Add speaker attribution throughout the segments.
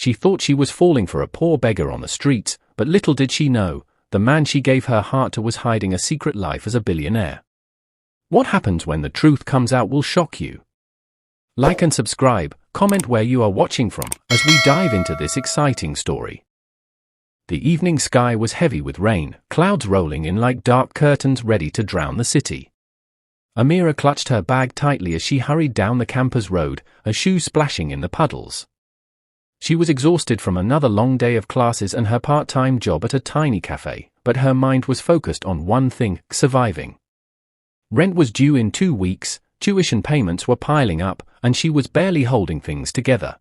Speaker 1: She thought she was falling for a poor beggar on the streets, but little did she know, the man she gave her heart to was hiding a secret life as a billionaire. What happens when the truth comes out will shock you. Like and subscribe, comment where you are watching from, as we dive into this exciting story. The evening sky was heavy with rain, clouds rolling in like dark curtains ready to drown the city. Amira clutched her bag tightly as she hurried down the campus road, her shoes splashing in the puddles. She was exhausted from another long day of classes and her part-time job at a tiny cafe, but her mind was focused on one thing: surviving. Rent was due in 2 weeks, tuition payments were piling up, and she was barely holding things together.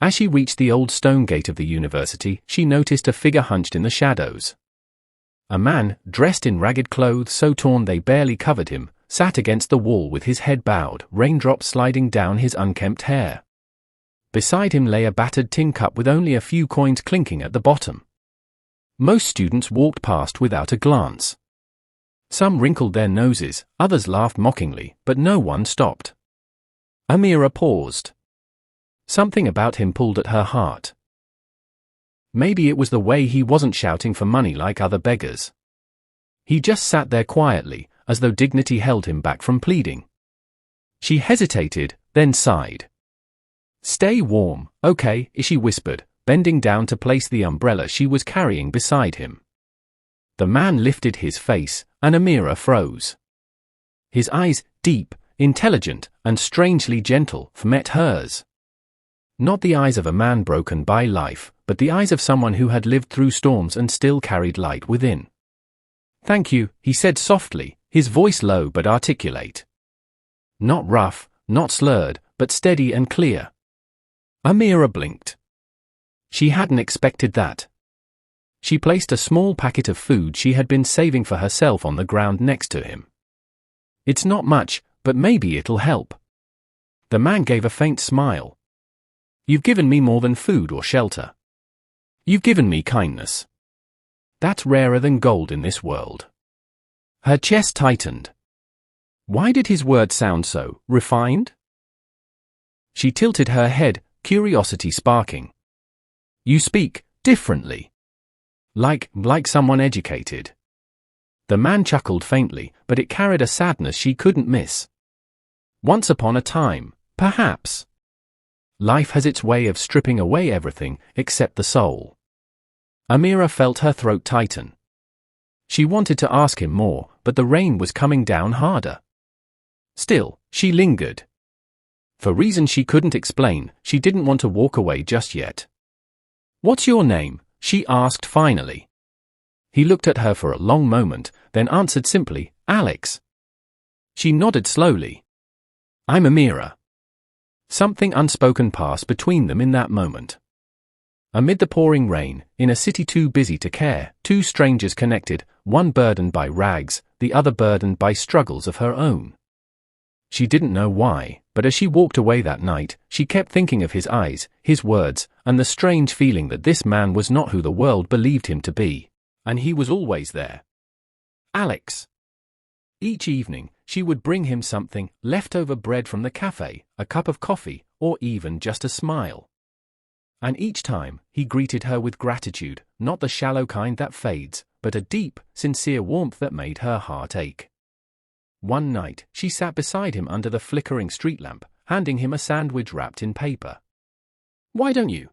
Speaker 1: As she reached the old stone gate of the university, she noticed a figure hunched in the shadows. A man, dressed in ragged clothes so torn they barely covered him, sat against the wall with his head bowed, raindrops sliding down his unkempt hair. Beside him lay a battered tin cup with only a few coins clinking at the bottom. Most students walked past without a glance. Some wrinkled their noses, others laughed mockingly, but no one stopped. Amira paused. Something about him pulled at her heart. Maybe it was the way he wasn't shouting for money like other beggars. He just sat there quietly, as though dignity held him back from pleading. She hesitated, then sighed. "Stay warm, okay," she whispered, bending down to place the umbrella she was carrying beside him. The man lifted his face, and Amira froze. His eyes, deep, intelligent, and strangely gentle, met hers. Not the eyes of a man broken by life, but the eyes of someone who had lived through storms and still carried light within. "Thank you," he said softly, his voice low but articulate. Not rough, not slurred, but steady and clear. Amira blinked. She hadn't expected that. She placed a small packet of food she had been saving for herself on the ground next to him. "It's not much, but maybe it'll help." The man gave a faint smile. "You've given me more than food or shelter. You've given me kindness. That's rarer than gold in this world." Her chest tightened. Why did his words sound so refined? She tilted her head, curiosity sparking. "You speak differently. Like someone educated." The man chuckled faintly, but it carried a sadness she couldn't miss. "Once upon a time, perhaps. Life has its way of stripping away everything except the soul." Amira felt her throat tighten. She wanted to ask him more, but the rain was coming down harder. Still, she lingered. For reasons she couldn't explain, she didn't want to walk away just yet. "What's your name?" she asked finally. He looked at her for a long moment, then answered simply, "Alex." She nodded slowly. "I'm Amira." Something unspoken passed between them in that moment. Amid the pouring rain, in a city too busy to care, two strangers connected, one burdened by rags, the other burdened by struggles of her own. She didn't know why, but as she walked away that night, she kept thinking of his eyes, his words, and the strange feeling that this man was not who the world believed him to be. And he was always there. Alex. Each evening, she would bring him something, leftover bread from the cafe, a cup of coffee, or even just a smile. And each time, he greeted her with gratitude, not the shallow kind that fades, but a deep, sincere warmth that made her heart ache. One night, she sat beside him under the flickering street lamp, handing him a sandwich wrapped in paper. "Why don't you?"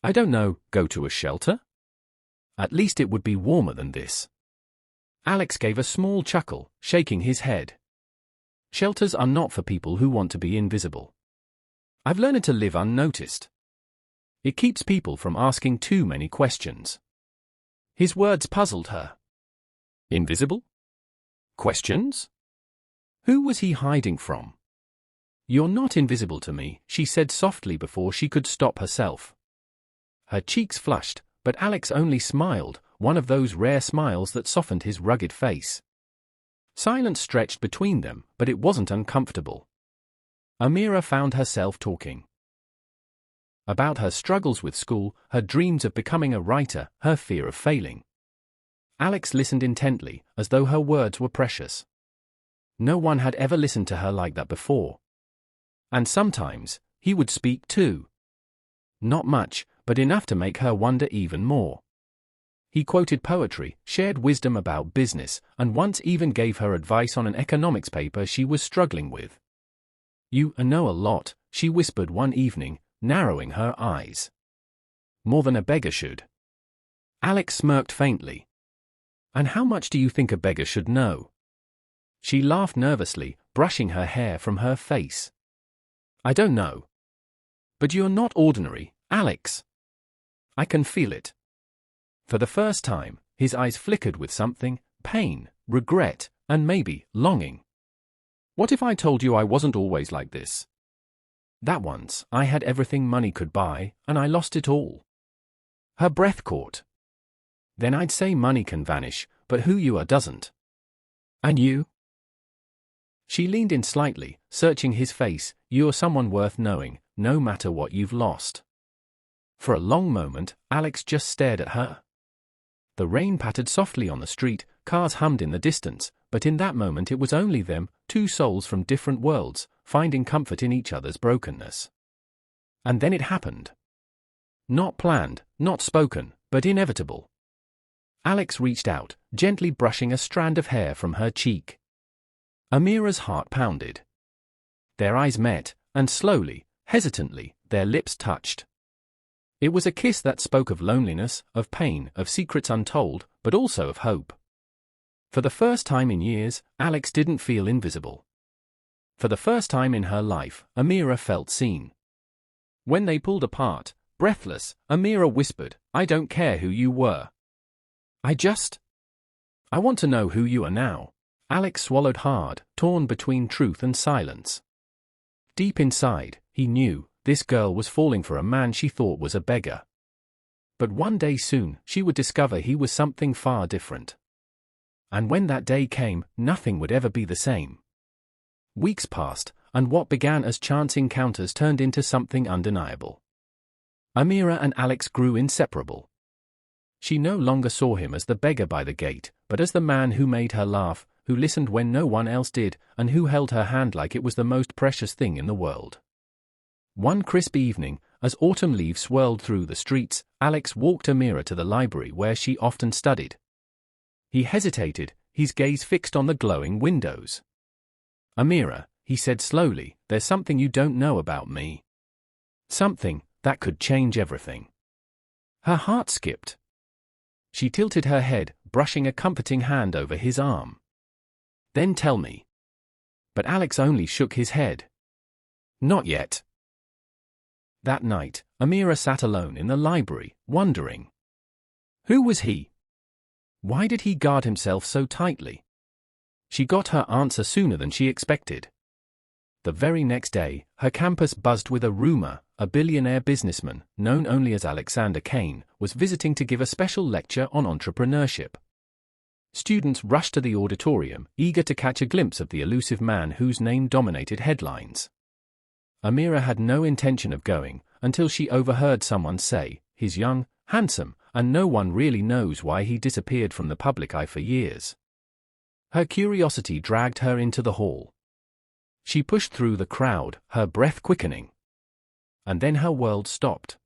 Speaker 1: "I don't know, go to a shelter? At least it would be warmer than this." Alex gave a small chuckle, shaking his head. "Shelters are not for people who want to be invisible. I've learned to live unnoticed. It keeps people from asking too many questions." His words puzzled her. Invisible? Questions? Who was he hiding from? "You're not invisible to me," she said softly before she could stop herself. Her cheeks flushed, but Alex only smiled, one of those rare smiles that softened his rugged face. Silence stretched between them, but it wasn't uncomfortable. Amira found herself talking about her struggles with school, her dreams of becoming a writer, her fear of failing. Alex listened intently, as though her words were precious. No one had ever listened to her like that before. And sometimes, he would speak too. Not much, but enough to make her wonder even more. He quoted poetry, shared wisdom about business, and once even gave her advice on an economics paper she was struggling with. "You know a lot," she whispered one evening, narrowing her eyes. "More than a beggar should." Alex smirked faintly. "And how much do you think a beggar should know?" She laughed nervously, brushing her hair from her face. "I don't know. But you're not ordinary, Alex. I can feel it." For the first time, his eyes flickered with something: pain, regret, and maybe longing. "What if I told you I wasn't always like this? That once, I had everything money could buy, and I lost it all." Her breath caught. "Then I'd say money can vanish, but who you are doesn't." "And you?" She leaned in slightly, searching his face. "You're someone worth knowing, no matter what you've lost." For a long moment, Alex just stared at her. The rain pattered softly on the street, cars hummed in the distance, but in that moment it was only them, two souls from different worlds, finding comfort in each other's brokenness. And then it happened. Not planned, not spoken, but inevitable. Alex reached out, gently brushing a strand of hair from her cheek. Amira's heart pounded. Their eyes met, and slowly, hesitantly, their lips touched. It was a kiss that spoke of loneliness, of pain, of secrets untold, but also of hope. For the first time in years, Alex didn't feel invisible. For the first time in her life, Amira felt seen. When they pulled apart, breathless, Amira whispered, "I don't care who you were. I want to know who you are now." Alex swallowed hard, torn between truth and silence. Deep inside, he knew this girl was falling for a man she thought was a beggar. But one day soon, she would discover he was something far different. And when that day came, nothing would ever be the same. Weeks passed, and what began as chance encounters turned into something undeniable. Amira and Alex grew inseparable. She no longer saw him as the beggar by the gate, but as the man who made her laugh, who listened when no one else did, and who held her hand like it was the most precious thing in the world. One crisp evening, as autumn leaves swirled through the streets, Alex walked Amira to the library where she often studied. He hesitated, his gaze fixed on the glowing windows. "Amira," he said slowly, "there's something you don't know about me. Something that could change everything." Her heart skipped. She tilted her head, brushing a comforting hand over his arm. "Then tell me." But Alex only shook his head. "Not yet." That night, Amira sat alone in the library, wondering. Who was he? Why did he guard himself so tightly? She got her answer sooner than she expected. The very next day, her campus buzzed with a rumor: a billionaire businessman, known only as Alexander Kane, was visiting to give a special lecture on entrepreneurship. Students rushed to the auditorium, eager to catch a glimpse of the elusive man whose name dominated headlines. Amira had no intention of going, until she overheard someone say, "He's young, handsome, and no one really knows why he disappeared from the public eye for years." Her curiosity dragged her into the hall. She pushed through the crowd, her breath quickening. And then her world stopped.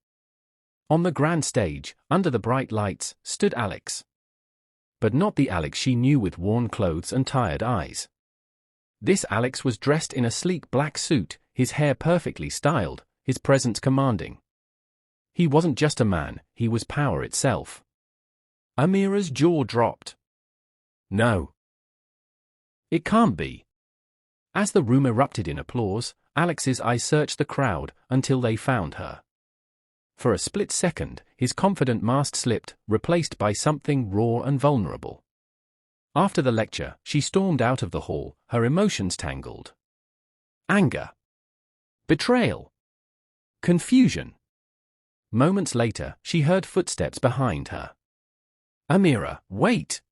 Speaker 1: On the grand stage, under the bright lights, stood Alex. But not the Alex she knew, with worn clothes and tired eyes. This Alex was dressed in a sleek black suit, his hair perfectly styled, his presence commanding. He wasn't just a man, he was power itself. Amira's jaw dropped. No. It can't be. As the room erupted in applause, Alex's eyes searched the crowd until they found her. For a split second, his confident mask slipped, replaced by something raw and vulnerable. After the lecture, she stormed out of the hall, her emotions tangled. Anger. Betrayal. Confusion. Moments later, she heard footsteps behind her. "Amira, wait!"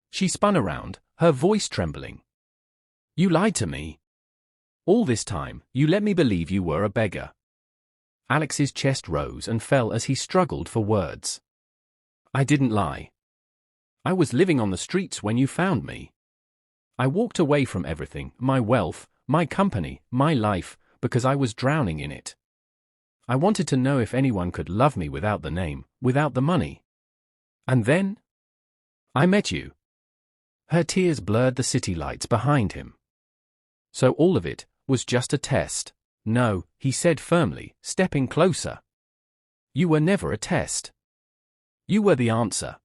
Speaker 1: She spun around, her voice trembling. "You lied to me. All this time, you let me believe you were a beggar." Alex's chest rose and fell as he struggled for words. "I didn't lie. I was living on the streets when you found me. I walked away from everything, my wealth, my company, my life, because I was drowning in it. I wanted to know if anyone could love me without the name, without the money. And then I met you." Her tears blurred the city lights behind him. "So all of it was just a test?" "No," he said firmly, stepping closer. "You were never a test. You were the answer.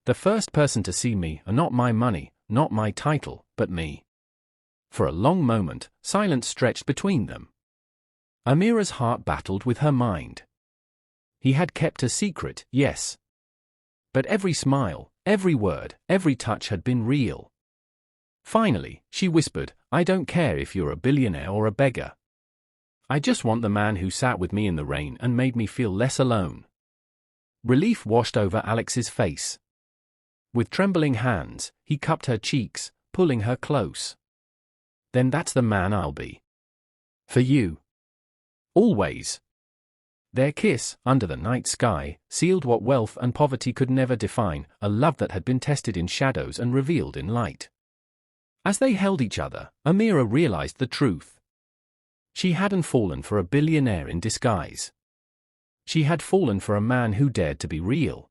Speaker 1: The first person to see me, not my money, not my title, but me." For a long moment, silence stretched between them. Amira's heart battled with her mind. He had kept a secret, yes. But every smile, every word, every touch had been real. Finally, she whispered, "I don't care if you're a billionaire or a beggar. I just want the man who sat with me in the rain and made me feel less alone." Relief washed over Alex's face. With trembling hands, he cupped her cheeks, pulling her close. "Then that's the man I'll be. For you. Always." Their kiss, under the night sky, sealed what wealth and poverty could never define, a love that had been tested in shadows and revealed in light. As they held each other, Amira realized the truth. She hadn't fallen for a billionaire in disguise. She had fallen for a man who dared to be real.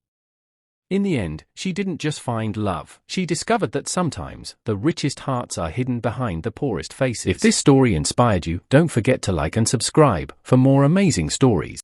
Speaker 1: In the end, she didn't just find love, she discovered that sometimes, the richest hearts are hidden behind the poorest faces. If this story inspired you, don't forget to like and subscribe for more amazing stories.